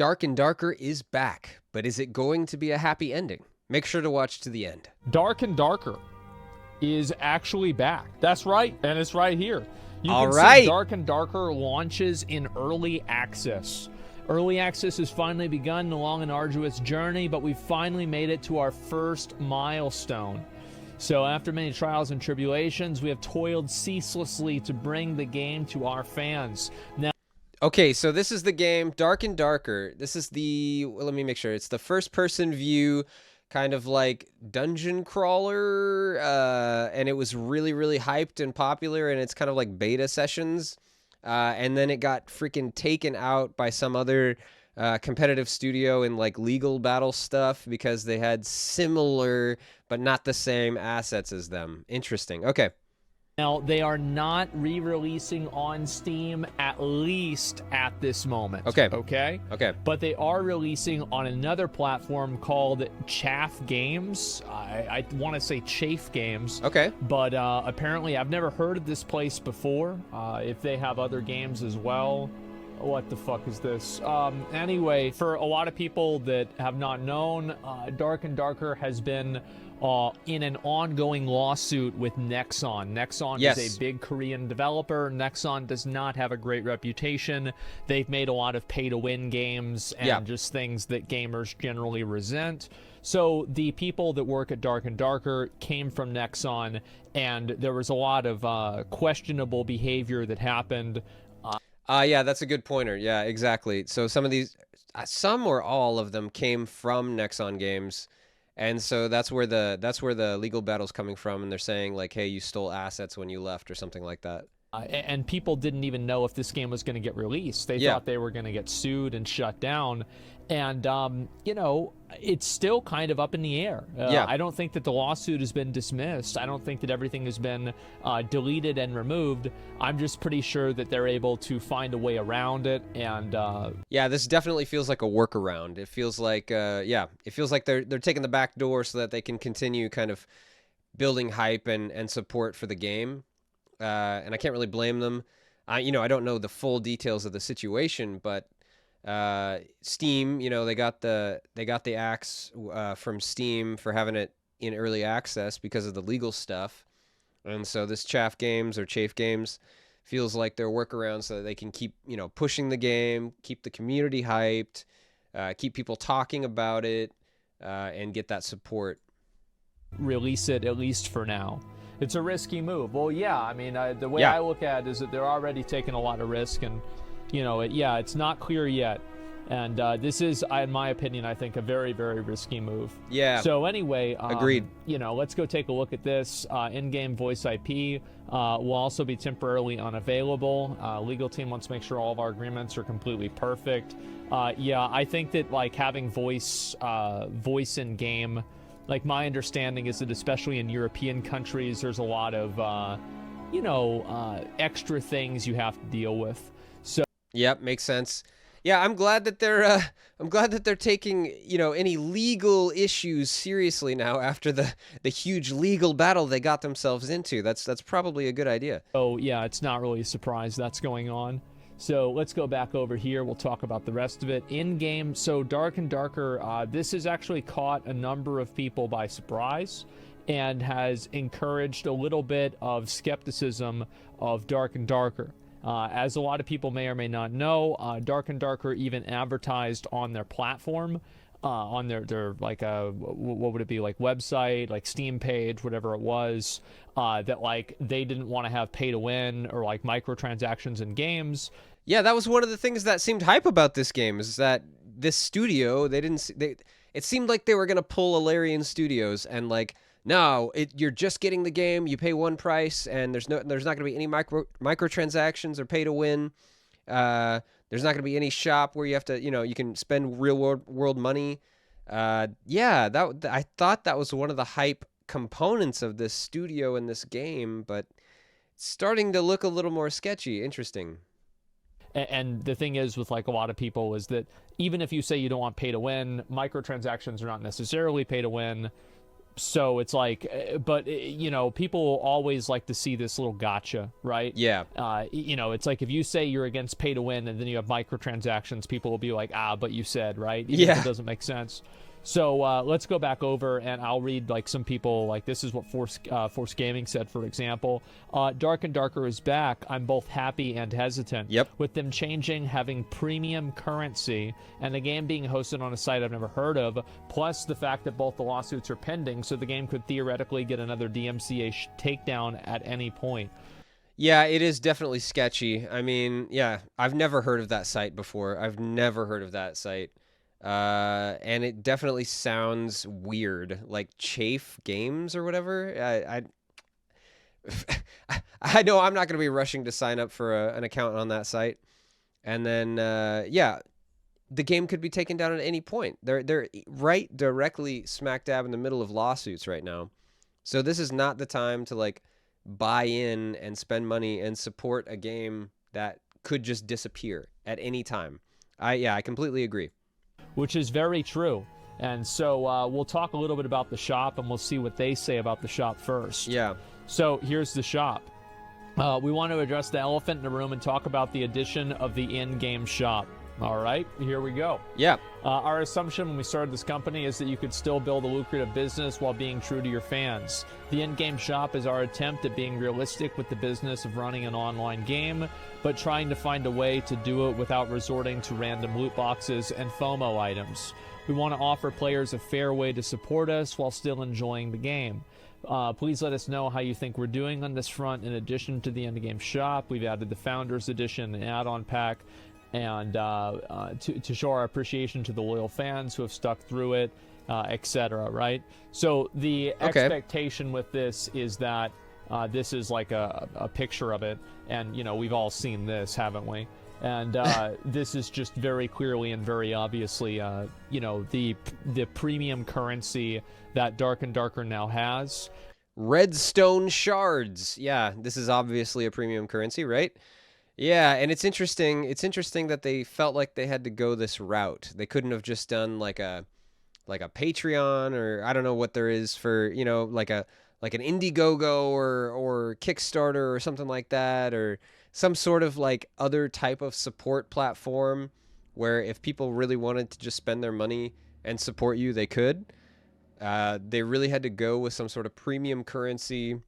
Dark and Darker is back, but is it going to be a happy ending? Make sure to watch to the end. Dark and Darker is actually back. That's right, and it's right here. You All can right. see Dark and Darker launches in early access. Early access has finally begun a long and arduous journey, but we've finally made it to our first milestone. So after many trials and tribulations, we have toiled ceaselessly to bring the game to our fans. Now, okay, so this is the game, Dark and Darker. This is the, well, let me make sure. It's the first-person view, kind of like dungeon crawler, and it was really, really hyped and popular, and it's kind of like beta sessions. And then it got freaking taken out by some other competitive studio in like legal battle stuff because they had similar but not the same assets as them. Interesting. Okay. now, they are not re-releasing on Steam, at least at this moment. Okay. Okay? Okay. But they are releasing on another platform called Chaff Games. I want to say Chafe Games. Okay. But apparently, I've never heard of this place before. If they have other games as well. What the fuck is this? Anyway, for a lot of people that have not known, Dark and Darker has been in an ongoing lawsuit with Nexon. Nexon is a big Korean developer. Nexon does not have a great reputation. They've made a lot of pay-to-win games and just things that gamers generally resent. So the people that work at Dark and Darker came from Nexon, and there was a lot of questionable behavior that happened. Yeah, that's a good pointer. Yeah, exactly. So some of these, some or all of them came from Nexon Games, and so that's where the legal battle's coming from, and they're saying like, hey, you stole assets when you left or something like that. And people didn't even know if this game was going to get released. They thought they were going to get sued and shut down. And, you know, it's still kind of up in the air. I don't think that the lawsuit has been dismissed. I don't think that everything has been deleted and removed. I'm just pretty sure that they're able to find a way around it. And yeah, this definitely feels like a workaround. It feels like, it feels like they're taking the back door so that they can continue kind of building hype and support for the game. And I can't really blame them. I don't know the full details of the situation, but Steam, they got the axe from Steam for having it in early access because of the legal stuff. And so this Chaff Games or Chafe Games feels like their workaround so that they can keep, pushing the game, keep the community hyped, keep people talking about it, and get that support. Release it, at least for now. It's a risky move. Well, yeah, I mean, the way I look at it is that they're already taking a lot of risk, and, it's not clear yet. And this is, in my opinion, I think, a very, very risky move. Yeah. So anyway, agreed. Let's go take a look at this. In-game voice IP will also be temporarily unavailable. Legal team wants to make sure all of our agreements are completely perfect. I think that like having voice in game. Like, my understanding is that especially in European countries, there's a lot of, extra things you have to deal with. So. Yep, makes sense. Yeah, I'm glad that they're taking, any legal issues seriously now after the huge legal battle they got themselves into. That's probably a good idea. Oh, yeah, it's not really a surprise that's going on. So let's go back over here. We'll talk about the rest of it. In-game, so Dark and Darker, this has actually caught a number of people by surprise and has encouraged a little bit of skepticism of Dark and Darker. As a lot of people may or may not know, Dark and Darker even advertised on their platform, on their like, what would it be, like website, like Steam page, whatever it was, that like they didn't want to have pay to win or like microtransactions in games. Yeah, that was one of the things that seemed hype about this game, is that this studio, it seemed like they were going to pull Alarian Studios and like, no, you're just getting the game, you pay one price, and there's not going to be any microtransactions or pay to win. There's not going to be any shop where you have to, you can spend real world money. I thought that was one of the hype components of this studio in this game, but it's starting to look a little more sketchy. Interesting. And the thing is with like a lot of people is that even if you say you don't want pay to win, microtransactions are not necessarily pay to win. So it's like, but you know, people always like to see this little gotcha, right? Yeah. You know, it's like if you say you're against pay to win and then you have microtransactions, people will be like, ah, but you said, right? Even if Yeah. it doesn't make sense. So let's go back over and I'll read like some people, like this is what Force Gaming said, for example. Dark and Darker is back. I'm both happy and hesitant. Yep. With them changing, having premium currency, and the game being hosted on a site I've never heard of, plus the fact that both the lawsuits are pending, so the game could theoretically get another DMCA takedown at any point. Yeah, it is definitely sketchy. I mean, yeah, I've never heard of that site before. I've never heard of that site. And it definitely sounds weird, like Chafe Games or whatever. I know I'm not going to be rushing to sign up for an account on that site. And then, yeah, the game could be taken down at any point. They're right directly smack dab in the middle of lawsuits right now. So this is not the time to like buy in and spend money and support a game that could just disappear at any time. I completely agree. Which is very true. And so we'll talk a little bit about the shop, and we'll see what they say about the shop first. Yeah. So here's the shop. We want to address the elephant in the room and talk about the addition of the in-game shop. All right, here we go. Yeah. Our assumption when we started this company is that you could still build a lucrative business while being true to your fans. The in-game shop is our attempt at being realistic with the business of running an online game, but trying to find a way to do it without resorting to random loot boxes and FOMO items. We want to offer players a fair way to support us while still enjoying the game. Please let us know how you think we're doing on this front. In addition to the in-game shop, we've added the Founders Edition and add-on pack, and to show our appreciation to the loyal fans who have stuck through it, etc. Right? So the expectation with this is that this is like a picture of it, and you know we've all seen this, haven't we? And this is just very clearly and very obviously, you know, the premium currency that Dark and Darker now has. Redstone shards. Yeah, this is obviously a premium currency, right? Yeah, and it's interesting. It's interesting that they felt like they had to go this route. They couldn't have just done like a Patreon, or I don't know what there is for, you know, like an Indiegogo or Kickstarter or something like that, or some sort of like other type of support platform where if people really wanted to just spend their money and support you, they could. They really had to go with some sort of premium currency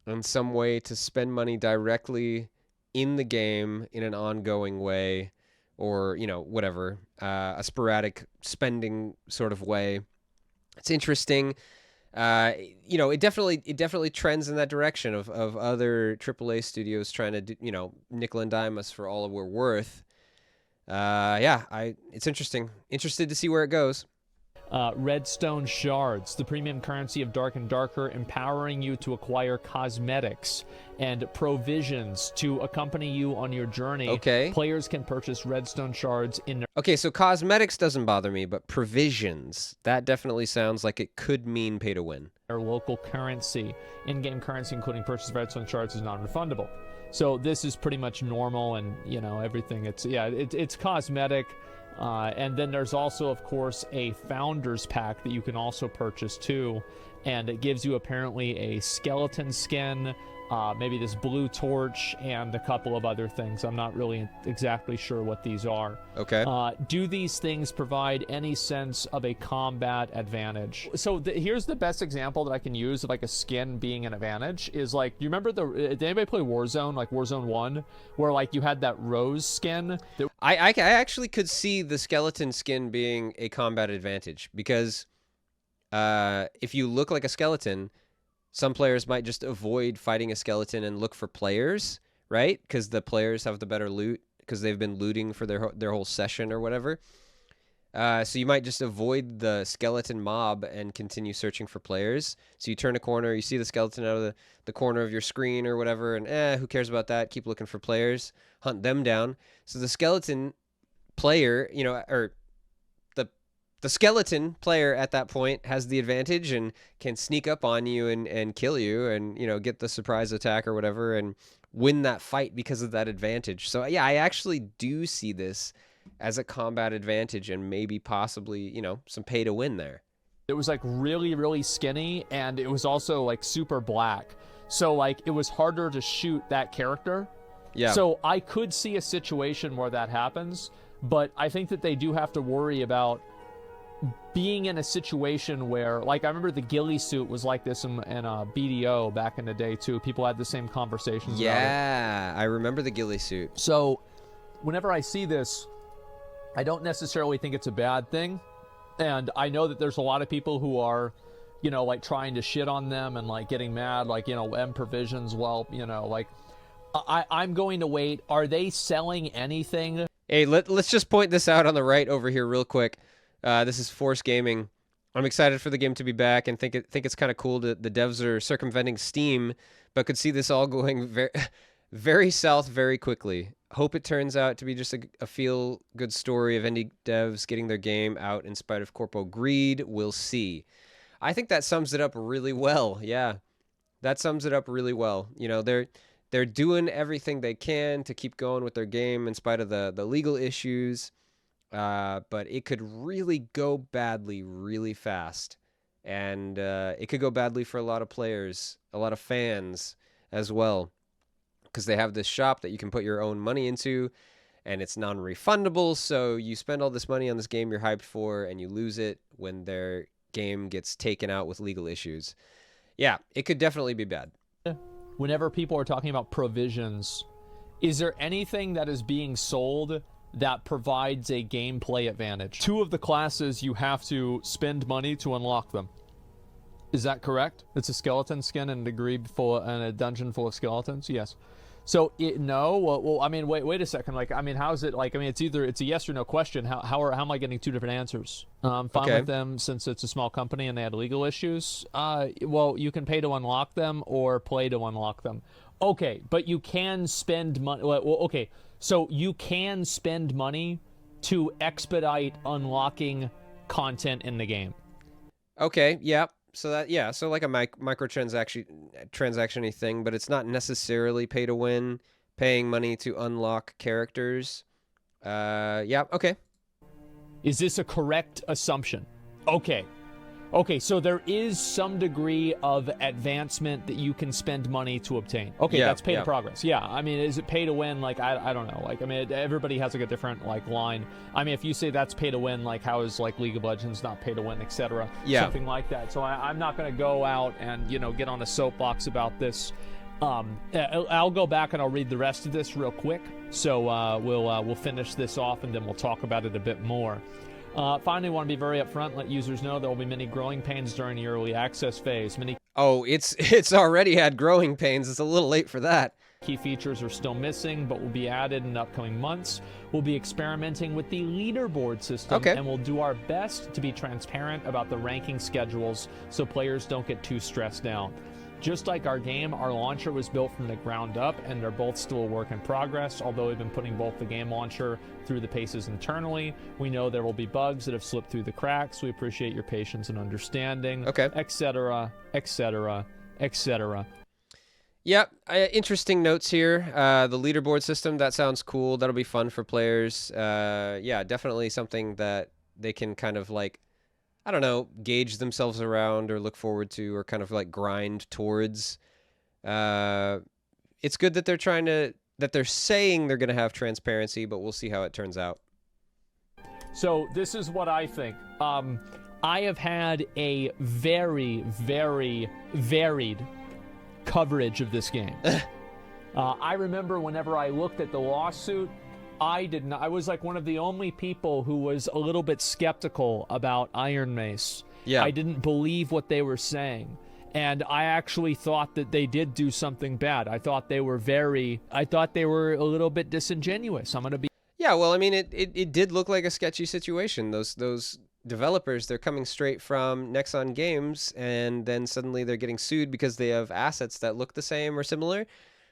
and some way to spend money directly in the game in an ongoing way, or, you know, whatever, a sporadic spending sort of way. It's interesting. You know, it definitely trends in that direction of other AAA studios trying to, you know, nickel and dime us for all we're worth. Yeah, it's interesting. Interested to see where it goes. Redstone shards, the premium currency of Dark and Darker, empowering you to acquire cosmetics and provisions to accompany you on your journey. Okay. Players can purchase redstone shards in their... Okay, so cosmetics doesn't bother me, but provisions, that definitely sounds like it could mean pay to win. Their local currency. In-game currency, including purchase of redstone shards, is non-refundable. So this is pretty much normal, and, you know, everything. It's cosmetic. And then there's also, of course, a Founders Pack that you can also purchase too, and it gives you apparently a skeleton skin, maybe this blue torch, and a couple of other things. I'm not really exactly sure what these are. Okay. Do these things provide any sense of a combat advantage? So here's the best example that I can use of like a skin being an advantage is like, you remember did anybody play Warzone, like Warzone 1, where like you had that rose skin? I actually could see the skeleton skin being a combat advantage, because if you look like a skeleton, some players might just avoid fighting a skeleton and look for players, right? Because the players have the better loot because they've been looting for their whole session or whatever. So you might just avoid the skeleton mob and continue searching for players. So you turn a corner, you see the skeleton out of the corner of your screen or whatever, and who cares about that? Keep looking for players, hunt them down. So the skeleton player, you know, or the skeleton player at that point has the advantage and can sneak up on you and kill you and, you know, get the surprise attack or whatever and win that fight because of that advantage. So yeah, I actually do see this as a combat advantage and maybe possibly, you know, some pay to win there. It was like really, really skinny, and it was also like super black. So like it was harder to shoot that character. Yeah. So I could see a situation where that happens, but I think that they do have to worry about being in a situation where, like, I remember the ghillie suit was like this in BDO back in the day too. People had the same conversations about it. Yeah, I remember the ghillie suit. So whenever I see this, I don't necessarily think it's a bad thing. And I know that there's a lot of people who are, you know, like trying to shit on them and like getting mad, like, you know, M Provisions, well, you know, like, I'm going to wait. Are they selling anything? Hey, let's just point this out on the right over here real quick. This is Force Gaming. I'm excited for the game to be back and think it's kind of cool that the devs are circumventing Steam, but could see this all going very, very south very quickly. Hope it turns out to be just a feel-good story of indie devs getting their game out in spite of corpo greed. We'll see. I think that sums it up really well. Yeah, that sums it up really well. You know, they're doing everything they can to keep going with their game in spite of the legal issues. But it could really go badly really fast. And it could go badly for a lot of players, a lot of fans as well. Because they have this shop that you can put your own money into, and it's non-refundable, so you spend all this money on this game you're hyped for, and you lose it when their game gets taken out with legal issues. Yeah, it could definitely be bad. Whenever people are talking about provisions, is there anything that is being sold that provides a gameplay advantage? 2 of the classes, you have to spend money to unlock them. Is that correct? It's a skeleton skin and a dungeon full of skeletons? Yes. So no. Well, I mean, wait a second. Like, I mean, how is it? Like, I mean, it's a yes or no question. How am I getting 2 different answers? Fine with them since it's a small company and they had legal issues. Well, you can pay to unlock them or play to unlock them. Okay, but you can spend money. Well, okay, so you can spend money to expedite unlocking content in the game. Okay. Yeah. So so like a transaction-y thing, but it's not necessarily pay to win, paying money to unlock characters. Yeah, okay. Is this a correct assumption? Okay. Okay, so there is some degree of advancement that you can spend money to obtain. Okay, yeah, that's pay to progress. Yeah, I mean, is it pay to win? Like, I don't know. Like, I mean, everybody has like a different like line. I mean, if you say that's pay to win, like how is like League of Legends not pay to win, etc. Yeah. Something like that. So I'm not going to go out and, you know, get on a soapbox about this. I'll go back and I'll read the rest of this real quick. So we'll finish this off and then we'll talk about it a bit more. Finally, want to be very upfront, let users know there will be many growing pains during the early access phase. Oh, it's already had growing pains. It's a little late for that. Key features are still missing, but will be added in upcoming months. We'll be experimenting with the leaderboard system, and we'll do our best to be transparent about the ranking schedules so players don't get too stressed out. Just like our game, our launcher was built from the ground up, and they're both still a work in progress. Although we've been putting both the game launcher through the paces internally, we know there will be bugs that have slipped through the cracks. We appreciate your patience and understanding, etc., etc., etc. Yep, interesting notes here. The leaderboard system, that sounds cool. That'll be fun for players. Yeah, definitely something that they can kind of like, I don't know, gauge themselves around or look forward to or kind of like grind towards. It's good that they're saying they're going to have transparency, but we'll see how it turns out. So this is what I think. I have had a very, very varied coverage of this game. I remember whenever I looked at the lawsuit, I was like one of the only people who was a little bit skeptical about Iron Mace. Yeah. I didn't believe what they were saying. And I actually thought that they did do something bad. I thought they were a little bit disingenuous. Yeah, well, I mean, it did look like a sketchy situation. Those developers, they're coming straight from Nexon Games, and then suddenly they're getting sued because they have assets that look the same or similar.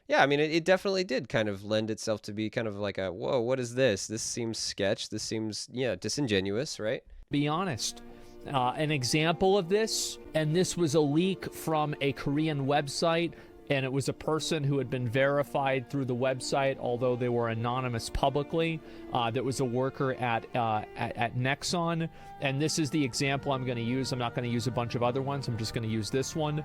Yeah, I mean, it definitely did kind of lend itself to be kind of like a, whoa, what is this? This seems sketch. This seems, disingenuous, right? Be honest. An example of this, and this was a leak from a Korean website. and it was a person who had been verified through the website, although they were anonymous publicly. That was a worker at Nexon, and this is the example I'm going to use. I'm not going to use a bunch of other ones. I'm just going to use this one.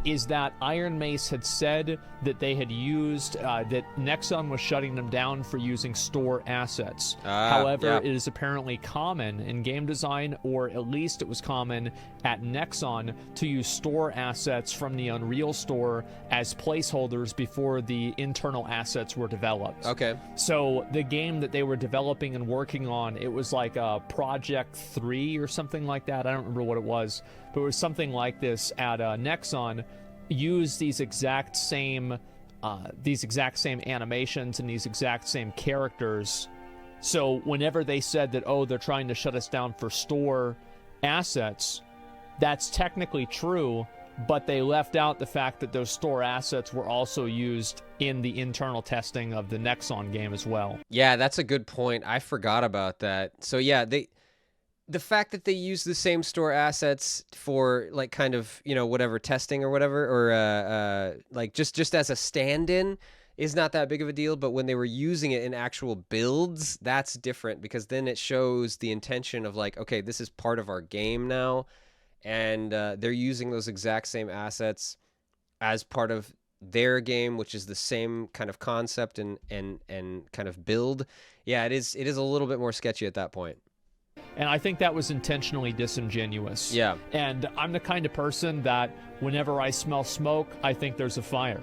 Is that Iron Mace had said that they had used that Nexon was shutting them down for using store assets. However, it is apparently common in game design, or at least it was common at Nexon, to use store assets from the Unreal Store as placeholders before the internal assets were developed. Okay. So the game that they were developing and working on, it was like a Project 3 or something like that. I don't remember what it was, but it was something like this at Nexon, used these exact same animations and these exact same characters. So whenever they said that, oh, they're trying to shut us down for store assets, that's technically true, but they left out the fact that those store assets were also used in the internal testing of the Nexon game as well. Yeah, that's a good point. I forgot about that. So yeah, the fact that they use the same store assets for like kind of, you know, whatever testing or whatever, or like just as a stand-in is not that big of a deal, but when they were using it in actual builds, that's different, because then it shows the intention of like, okay, this is part of our game now, and they're using those exact same assets as part of their game, which is the same kind of concept and kind of build. Yeah, it is a little bit more sketchy at that point. And I think that was intentionally disingenuous. Yeah. And I'm the kind of person that whenever I smell smoke, I think there's a fire.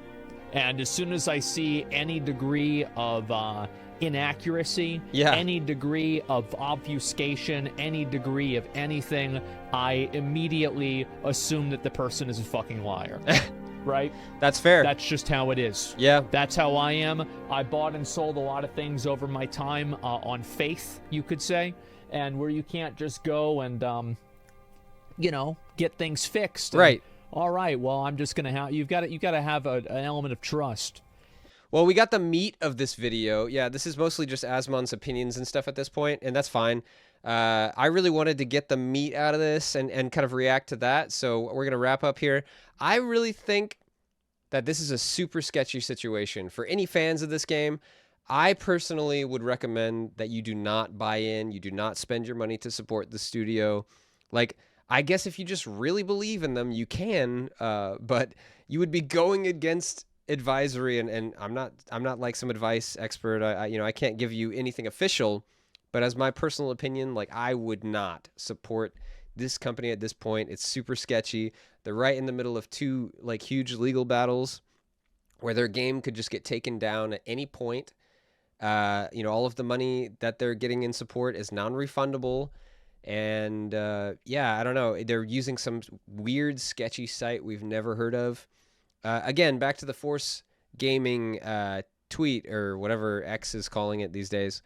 And as soon as I see any degree of inaccuracy, any degree of obfuscation, any degree of anything, I immediately assume that the person is a fucking liar. Right? That's fair. That's just how it is. Yeah. That's how I am. I bought and sold a lot of things over my time on faith, you could say, and where you can't just go and, you know, get things fixed. Right. All right, well, I'm just gonna have you've got to have an element of trust. Well, we got the meat of this video. Yeah, this is mostly just Asmon's opinions and stuff at this point, and that's fine. I really wanted to get the meat out of this and kind of react to that, so we're gonna wrap up here. I really think that this is a super sketchy situation for any fans of this game. I personally would recommend that you do not buy in. You do not spend your money to support the studio. Like, I guess if you just really believe in them, you can, but you would be going against advisory, and I'm not like some advice expert. I can't give you anything official, but as my personal opinion, like, I would not support this company at this point. It's super sketchy. They're right in the middle of two like huge legal battles where their game could just get taken down at any point. All of the money that they're getting in support is non-refundable. And yeah, I don't know. They're using some weird, sketchy site we've never heard of. Again, back to the Force Gaming tweet, or whatever X is calling it these days.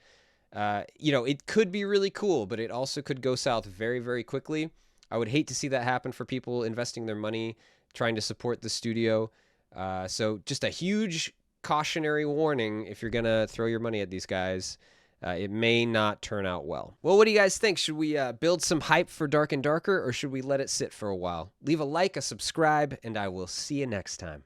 It could be really cool, but it also could go south very, very quickly. I would hate to see that happen for people investing their money trying to support the studio. So just a huge cautionary warning if you're going to throw your money at these guys. It may not turn out well. Well, what do you guys think? Should we build some hype for Dark and Darker, or should we let it sit for a while? Leave a like, a subscribe, and I will see you next time.